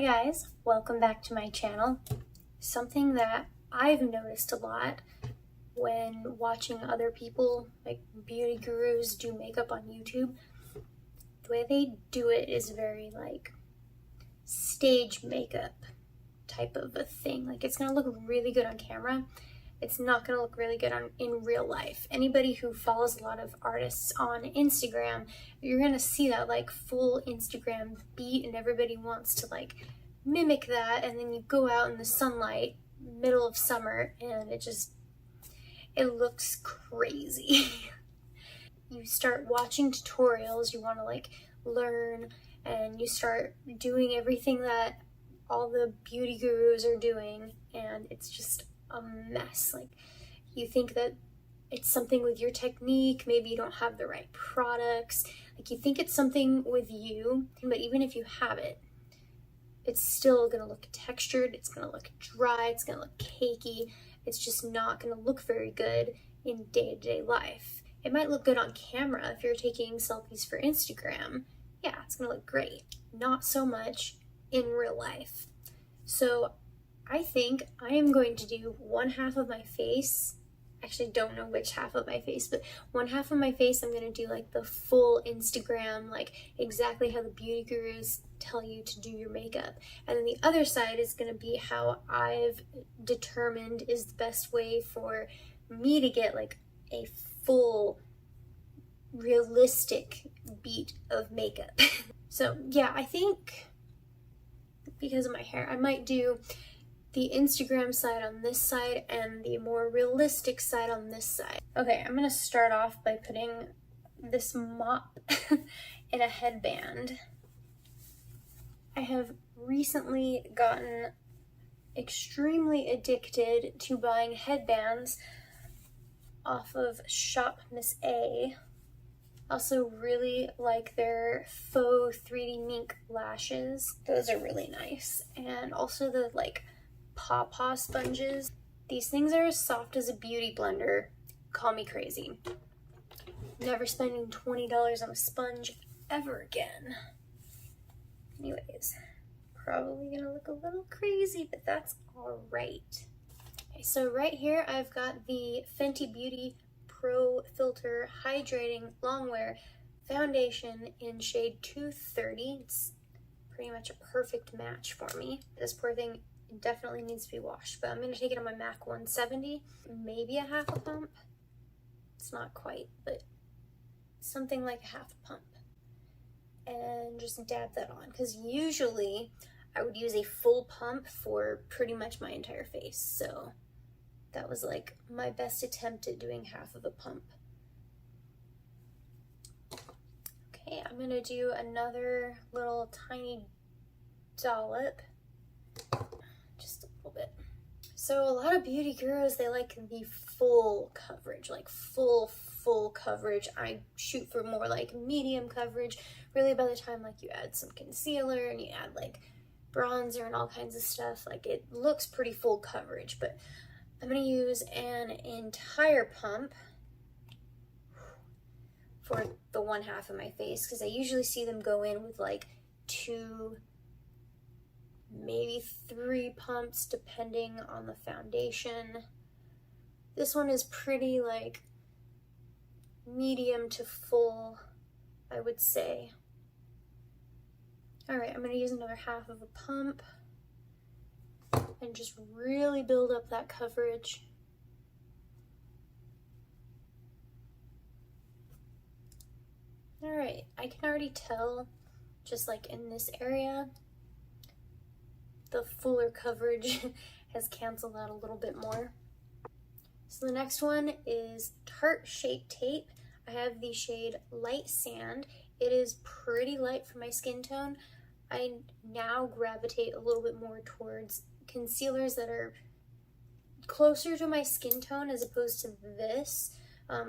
Hi guys, welcome back to my channel. Something that I've noticed a lot when watching other people, like beauty gurus, do makeup on YouTube, the way they do it is very like stage makeup type of a thing. Like it's gonna look really good on camera. It's not gonna look really good in real life. Anybody who follows a lot of artists on Instagram, you're gonna see that like full Instagram beat and everybody wants to like mimic that, and then you go out in the sunlight, middle of summer, and it looks crazy. You start watching tutorials, you wanna like learn, and you start doing everything that all the beauty gurus are doing, and it's just a mess. Like you think that it's something with your technique, maybe you don't have the right products, like you think it's something with you, but even if you have it, it's still gonna look textured, it's gonna look dry, it's gonna look cakey, it's just not gonna look very good in day-to-day life. It might look good on camera if you're taking selfies for Instagram. Yeah, it's gonna look great. Not so much in real life. So I think I am going to do one half of my face. Actually, don't know which half of my face, but one half of my face I'm going to do like the full Instagram, like exactly how the beauty gurus tell you to do your makeup. And then the other side is going to be how I've determined is the best way for me to get like a full realistic beat of makeup. So yeah, I think because of my hair, I might do the Instagram side on this side and the more realistic side on this side. Okay, I'm gonna start off by putting this mop in a headband. I have recently gotten extremely addicted to buying headbands off of Shop Miss A. Also really like their faux 3D mink lashes. Those are really nice. And also the like pawpaw sponges. These things are as soft as a beauty blender. Call me crazy. Never spending $20 on a sponge ever again. Anyways, probably gonna look a little crazy, but that's all right. Okay, so right here I've got the Fenty Beauty Pro Filter Hydrating Longwear Foundation in shade 230. It's pretty much a perfect match for me. This poor thing definitely needs to be washed, but I'm going to take it on my MAC 170, maybe a half a pump. It's not quite, but something like a half a pump. And just dab that on, because usually I would use a full pump for pretty much my entire face, so that was like my best attempt at doing half of a pump. Okay, I'm gonna do another little tiny dollop, just a little bit. So a lot of beauty gurus, they like the full coverage, like full coverage. I shoot for more like medium coverage. Really, by the time like you add some concealer and you add like bronzer and all kinds of stuff, like it looks pretty full coverage, but I'm gonna use an entire pump for the one half of my face, because I usually see them go in with like 2, maybe 3 pumps depending on the foundation. This one is pretty like medium to full, I would say. All right, I'm gonna use another half of a pump and just really build up that coverage. All right, I can already tell, just like in this area, the fuller coverage has canceled out a little bit more. So the next one is Tarte Shape Tape. I have the shade Light Sand. It is pretty light for my skin tone. I now gravitate a little bit more towards concealers that are closer to my skin tone as opposed to this.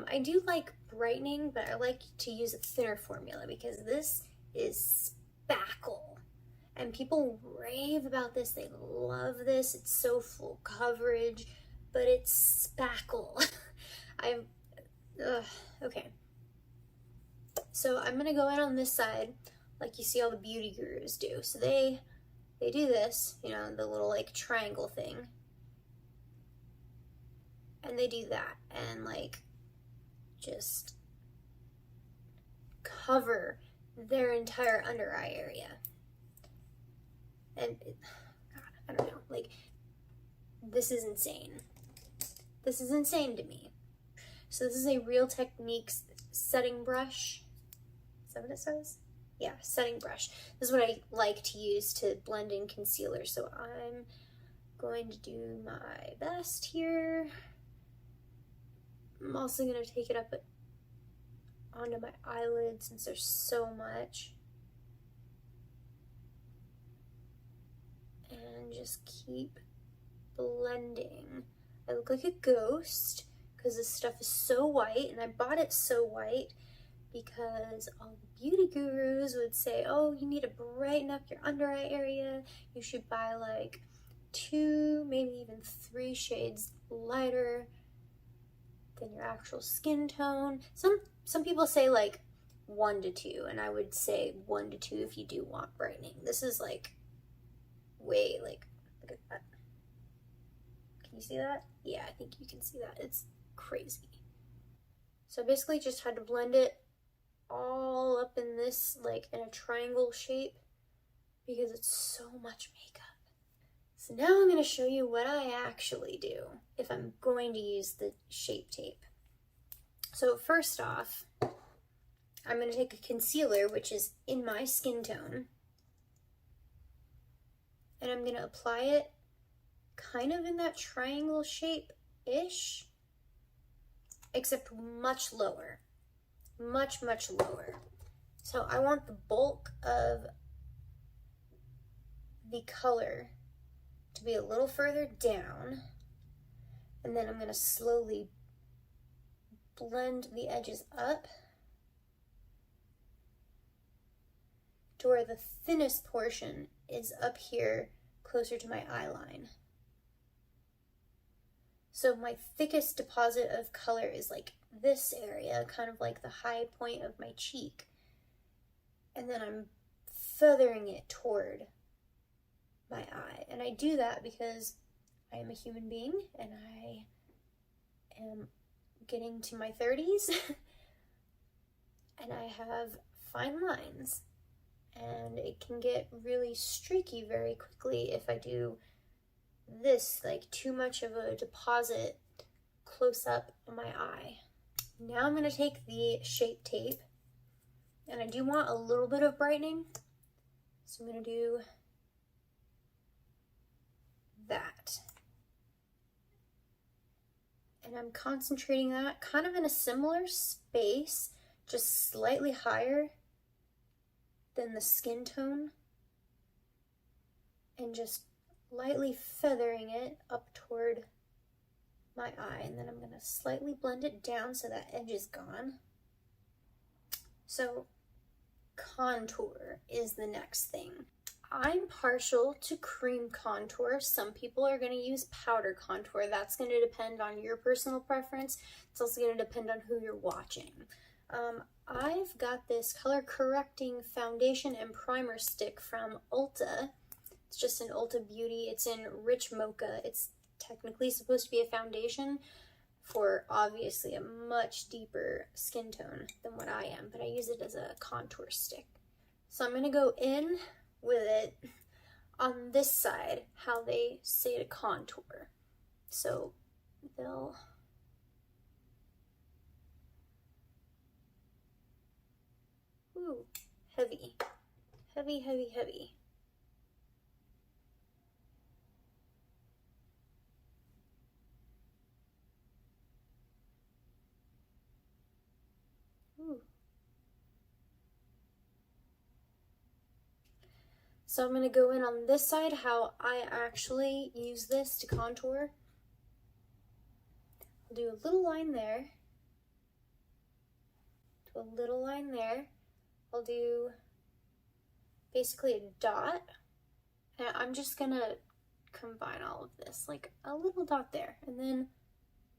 I do like brightening, but I like to use a thinner formula because this is spackle. And people rave about this, they love this, it's so full coverage, but it's spackle. Okay. So I'm gonna go in on this side like you see all the beauty gurus do. So they they do this, you know, the little like triangle thing. And they do that and like just cover their entire under eye area. And God, I don't know, like, this is insane. This is insane to me. So this is a Real Techniques setting brush. Is that what it says? Yeah, setting brush. This is what I like to use to blend in concealer. So I'm going to do my best here. I'm also going to take it up onto my eyelids since there's so much. And just keep blending. I look like a ghost because this stuff is so white, and I bought it so white because all the beauty gurus would say, oh, you need to brighten up your under eye area. You should buy like 2, maybe even 3 shades lighter than your actual skin tone. Some people say like 1 to 2, and I would say 1 to 2 if you do want brightening. This is like way, like, look at that. Can you see that? Yeah, I think you can see that. It's crazy. So basically just had to blend it all up in this, like in a triangle shape, because it's so much makeup. So now I'm going to show you what I actually do if I'm going to use the Shape Tape. So first off, I'm going to take a concealer, which is in my skin tone, and I'm going to apply it kind of in that triangle shape-ish, except much lower. Much, much lower. So I want the bulk of the color to be a little further down, and then I'm going to slowly blend the edges up to where the thinnest portion is up here closer to my eye line. So my thickest deposit of color is like this area, kind of like the high point of my cheek. And then I'm feathering it toward my eye. And I do that because I am a human being and I am getting to my 30s and I have fine lines. And it can get really streaky very quickly if I do this, like too much of a deposit close up on my eye. Now I'm going to take the Shape Tape, and I do want a little bit of brightening, so I'm going to do that. And I'm concentrating that kind of in a similar space, just slightly higher than the skin tone, and just lightly feathering it up toward my eye. And then I'm going to slightly blend it down so that edge is gone. So contour is the next thing. I'm partial to cream contour. Some people are going to use powder contour. That's going to depend on your personal preference. It's also going to depend on who you're watching. I've got this color correcting foundation and primer stick from Ulta. It's just an Ulta Beauty. It's in Rich Mocha. It's technically supposed to be a foundation for obviously a much deeper skin tone than what I am, but I use it as a contour stick. So I'm going to go in with it on this side, how they say to contour. So they'll heavy, heavy, heavy, heavy. So I'm going to go in on this side, how I actually use this to contour. I'll do a little line there, do a little line there. I'll do basically a dot, and I'm just going to combine all of this, like a little dot there, and then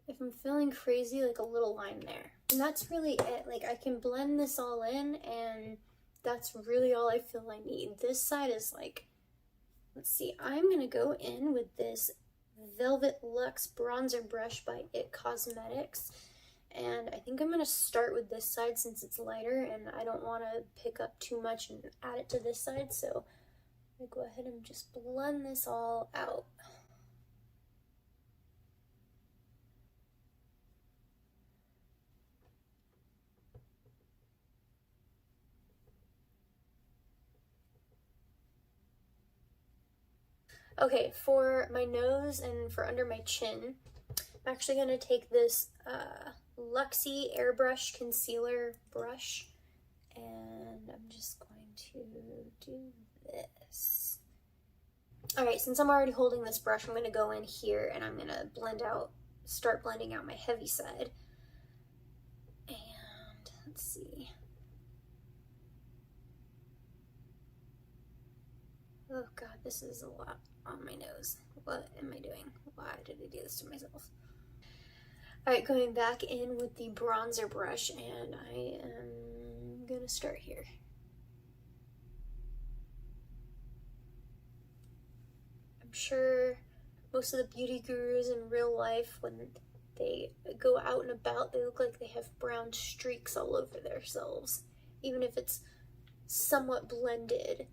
if I'm feeling crazy, like a little line there. And that's really it. Like I can blend this all in, and that's really all I feel I need. This side is like Let's see, I'm gonna go in with this Velvet Luxe bronzer brush by It Cosmetics. And I think I'm gonna start with this side since it's lighter and I don't wanna pick up too much and add it to this side. So I'm gonna go ahead and just blend this all out. Okay, for my nose and for under my chin, I'm actually going to take this Luxie Airbrush Concealer brush, and I'm just going to do this. Alright, since I'm already holding this brush, I'm going to go in here and I'm going to start blending out my heavy side. And let's see. Oh god, this is a lot on my nose. What am I doing? Why did I do this to myself? Alright, going back in with the bronzer brush, and I am gonna start here. I'm sure most of the beauty gurus in real life, when they go out and about, they look like they have brown streaks all over themselves. Even if it's somewhat blended,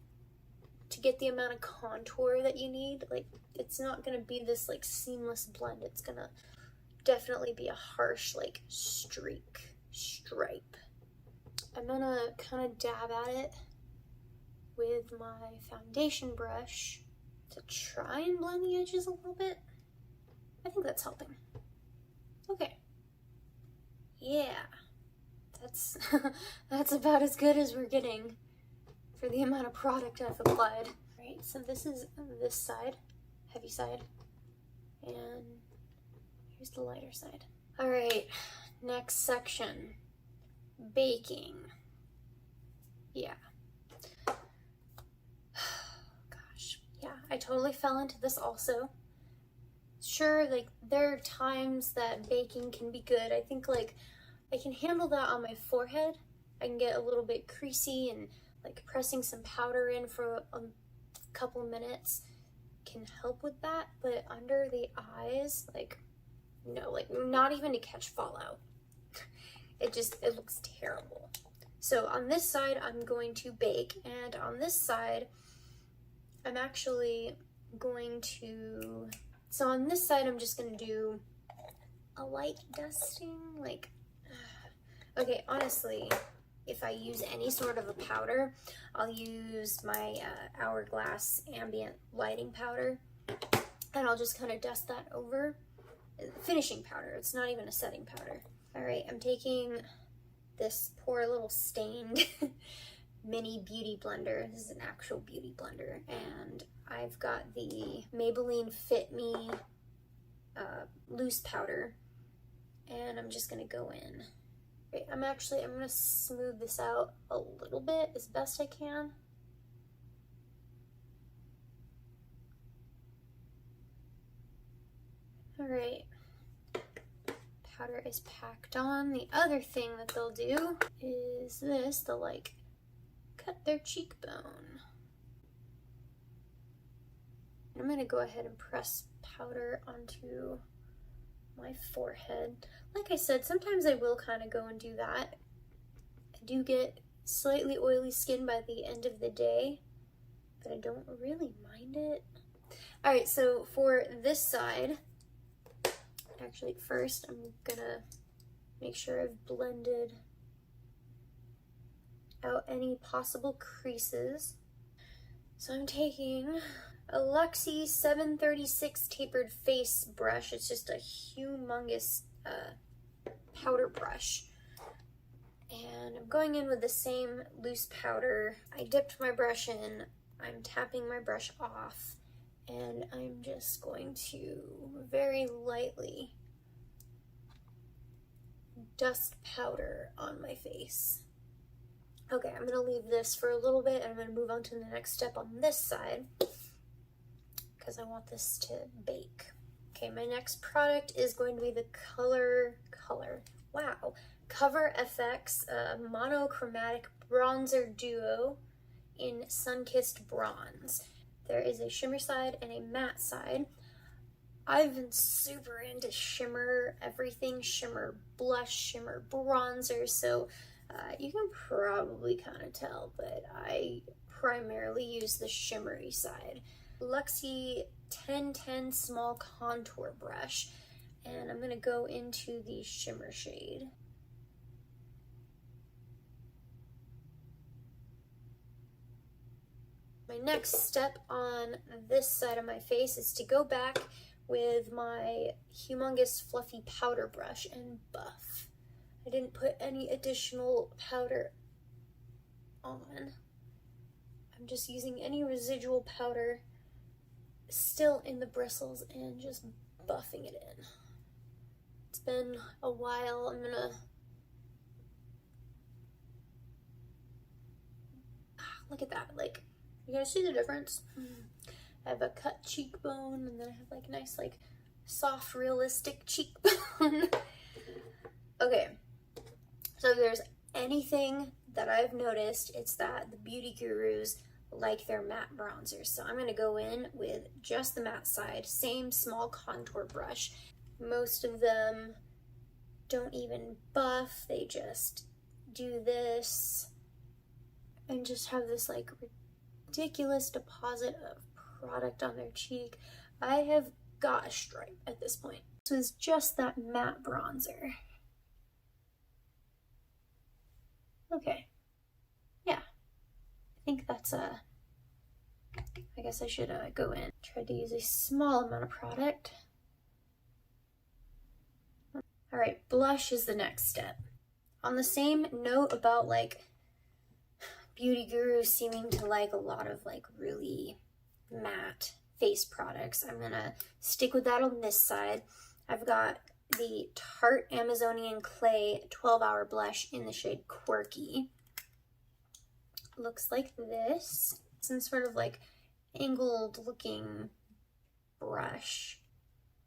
to get the amount of contour that you need, like, it's not gonna be this like seamless blend. It's gonna definitely be a harsh like stripe. I'm gonna kind of dab at it with my foundation brush to try and blend the edges a little bit. I think that's helping. Okay. Yeah. That's that's about as good as we're getting for the amount of product I've applied. Right, so this is this side, heavy side, and here's the lighter side. All right, next section, baking. Yeah. Gosh, yeah, I totally fell into this also. Sure, like, there are times that baking can be good. I think, like, I can handle that on my forehead. I can get a little bit creasy, and like pressing some powder in for a couple minutes can help with that, but under the eyes, like, no, like, not even to catch fallout. It looks terrible. So on this side, I'm going to bake, and on this side, I'm actually going to, so on this side, I'm just gonna do a light dusting, like, okay, honestly, if I use any sort of a powder, I'll use my Hourglass Ambient Lighting Powder, and I'll just kind of dust that over. Finishing powder, it's not even a setting powder. All right, I'm taking this poor little stained mini beauty blender. This is an actual beauty blender, and I've got the Maybelline Fit Me loose powder, and I'm just gonna go in. Right, I'm gonna smooth this out a little bit as best I can. All right, powder is packed on. The other thing that they'll do is this, they'll like cut their cheekbone. I'm gonna go ahead and press powder onto my forehead. Like I said, sometimes I will kind of go and do that. I do get slightly oily skin by the end of the day, but I don't really mind it. All right, so for this side, actually first I'm gonna make sure I've blended out any possible creases. So I'm taking a Luxie 736 tapered face brush. It's just a humongous powder brush. And I'm going in with the same loose powder. I dipped my brush in, I'm tapping my brush off, and I'm just going to very lightly dust powder on my face. Okay, I'm gonna leave this for a little bit, and I'm gonna move on to the next step on this side, because I want this to bake. Okay, my next product is going to be the Cover FX Monochromatic Bronzer Duo in Sunkissed Bronze. there is a shimmer side and a matte side. I've been super into shimmer everything, shimmer blush, shimmer bronzer, so you can probably kind of tell, but I primarily use the shimmery side. Luxie 1010 small contour brush, and I'm gonna go into the shimmer shade. My next step on this side of my face is to go back with my humongous fluffy powder brush and buff. I didn't put any additional powder on. I'm just using any residual powder still in the bristles and just buffing it in. It's been a while. I'm gonna look at that, like, you guys see the difference? I have a cut cheekbone, and then I have like nice, like, soft, realistic cheekbone. Okay, so if there's anything that I've noticed, it's that the beauty gurus like their matte bronzers. So I'm gonna go in with just the matte side, same small contour brush. Most of them don't even buff, they just do this and just have this like ridiculous deposit of product on their cheek. I have got a stripe at this point. This is just that matte bronzer. Okay, yeah, I think that's I guess I should go in. Try to use a small amount of product. All right, blush is the next step. On the same note about like beauty gurus seeming to like a lot of like really matte face products, I'm gonna stick with that on this side. I've got the Tarte Amazonian Clay 12-Hour Blush in the shade Quirky. Looks like this. Some sort of like angled looking brush.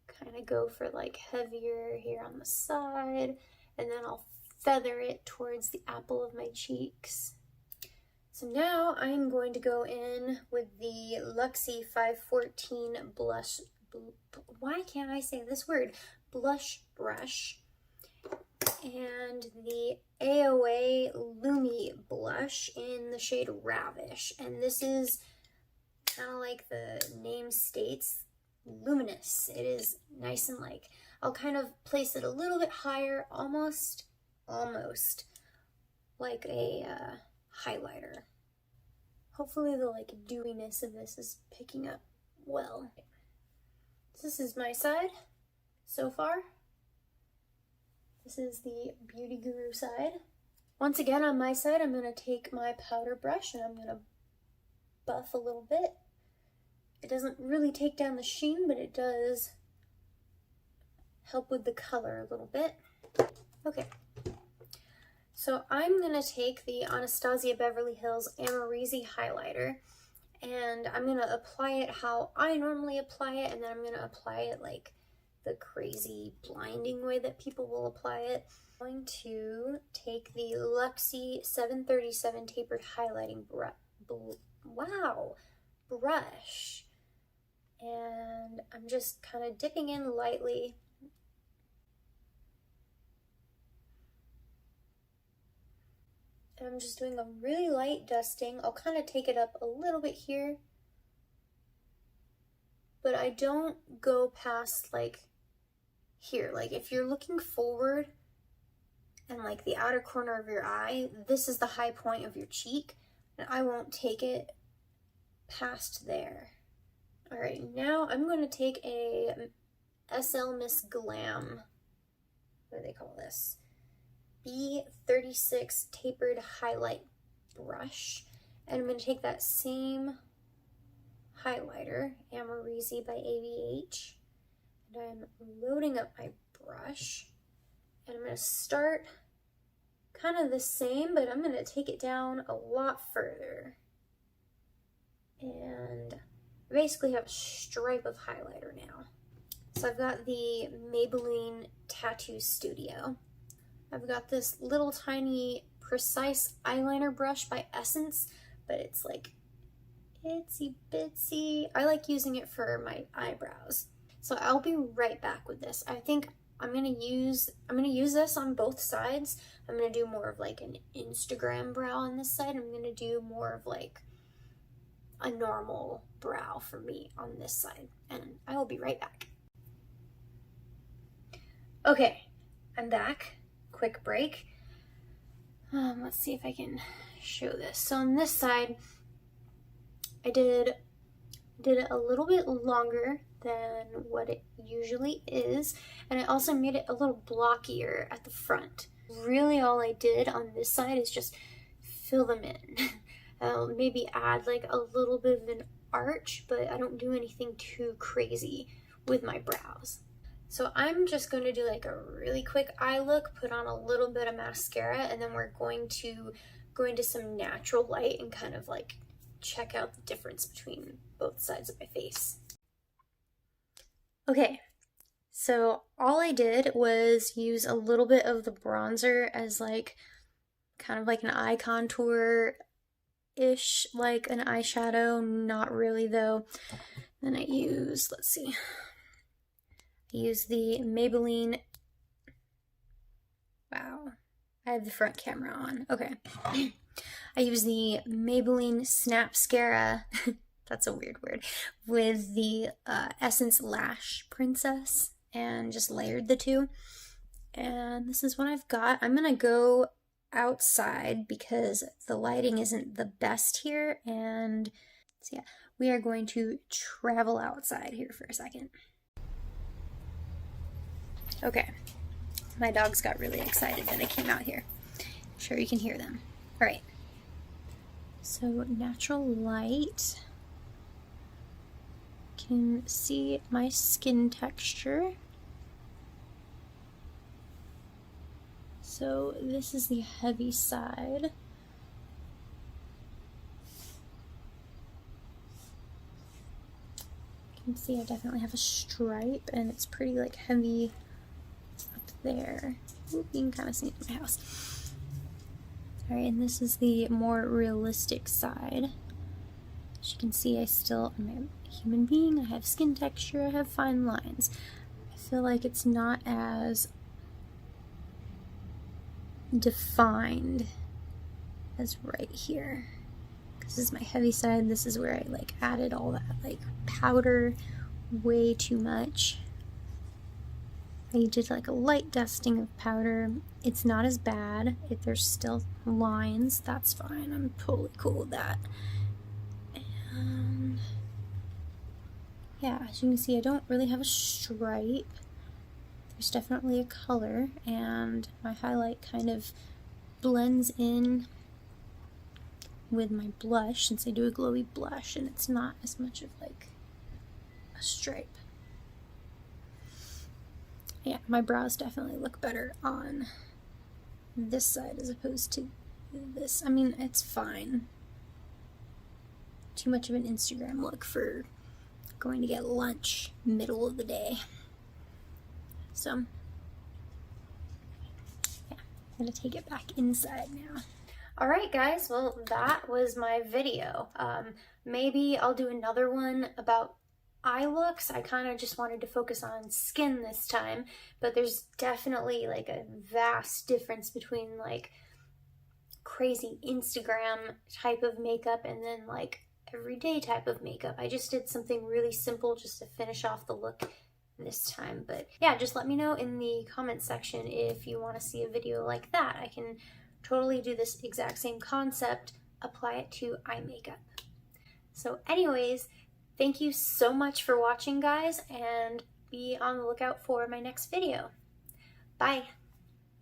Kind of go for like heavier here on the side, and then I'll feather it towards the apple of my cheeks. So now I'm going to go in with the Luxie 514 blush, why can't I say this word? Blush brush, and the AOA Lumi blush in the shade Ravish. And this is kind of like the name states, luminous. It is nice and like, I'll kind of place it a little bit higher, almost like a highlighter. Hopefully the like dewiness of this is picking up well. This is my side so far. This is the Beauty Guru side. Once again on my side, I'm gonna take my powder brush and I'm gonna buff a little bit. It doesn't really take down the sheen, but it does help with the color a little bit. Okay, so I'm gonna take the Anastasia Beverly Hills Amrezy highlighter, and I'm gonna apply it how I normally apply it, and then I'm gonna apply it like the crazy blinding way that people will apply it. I'm going to take the Luxie 737 tapered highlighting brush, and I'm just kind of dipping in lightly. And I'm just doing a really light dusting. I'll kind of take it up a little bit here, but I don't go past like here. Like if you're looking forward and like the outer corner of your eye, this is the high point of your cheek, and I won't take it past there. All right, now I'm going to take a SL Miss Glam, what do they call this? B36 tapered highlight brush, and I'm going to take that same highlighter, Amrezy by ABH, and I'm loading up my brush, and I'm going to start kind of the same, but I'm going to take it down a lot further, and I basically have a stripe of highlighter now. So I've got the Maybelline Tattoo Studio. I've got this little tiny precise eyeliner brush by Essence, but it's like itsy bitsy. I like using it for my eyebrows. So I'll be right back with this. I think I'm gonna use this on both sides. I'm gonna do more of like an Instagram brow on this side. I'm gonna do more of like a normal brow for me on this side. And I will be right back. Okay, I'm back. Quick break. Let's see if I can show this. So on this side, I did it a little bit longer than what it usually is, and I also made it a little blockier at the front. Really all I did on this side is just fill them in. I'll maybe add like a little bit of an arch, but I don't do anything too crazy with my brows. So I'm just going to do like a really quick eye look, put on a little bit of mascara, and then we're going to go into some natural light and kind of like check out the difference between both sides of my face. Okay, so all I did was use a little bit of the bronzer as like kind of like an eye contour-ish, like an eyeshadow, not really though. Then I use, let's see, I use the Maybelline, wow, I have the front camera on, okay. I use the Maybelline Snapscara, that's a weird word, with the Essence Lash Princess, and just layered the two. And this is what I've got. I'm gonna go outside because the lighting isn't the best here, and so yeah, we are going to travel outside here for a second. Okay, my dogs got really excited that I came out here. I'm sure you can hear them. All right. So natural light, can see my skin texture. So this is the heavy side. You can see I definitely have a stripe, and it's pretty like heavy up there. Ooh, you can kind of see it in my house. Alright, and this is the more realistic side. As you can see, I'm a human being, I have skin texture, I have fine lines. I feel like it's not as defined as right here. This is my heavy side, this is where I like added all that like powder way too much. I did like a light dusting of powder. It's not as bad. If there's still lines, that's fine. I'm totally cool with that. And yeah, as you can see, I don't really have a stripe. There's definitely a color, and my highlight kind of blends in with my blush, since I do a glowy blush, and it's not as much of like a stripe. Yeah, my brows definitely look better on this side as opposed to this. I mean, it's fine. Too much of an Instagram look for going to get lunch middle of the day. So, yeah, I'm gonna take it back inside now. Alright guys, well that was my video. Maybe I'll do another one about eye looks. I kind of just wanted to focus on skin this time, but there's definitely like a vast difference between like crazy Instagram type of makeup and then like everyday type of makeup. I just did something really simple just to finish off the look this time. But yeah, just let me know in the comment section if you want to see a video like that. I can totally do this exact same concept, apply it to eye makeup. So anyways, thank you so much for watching, guys, and be on the lookout for my next video. Bye!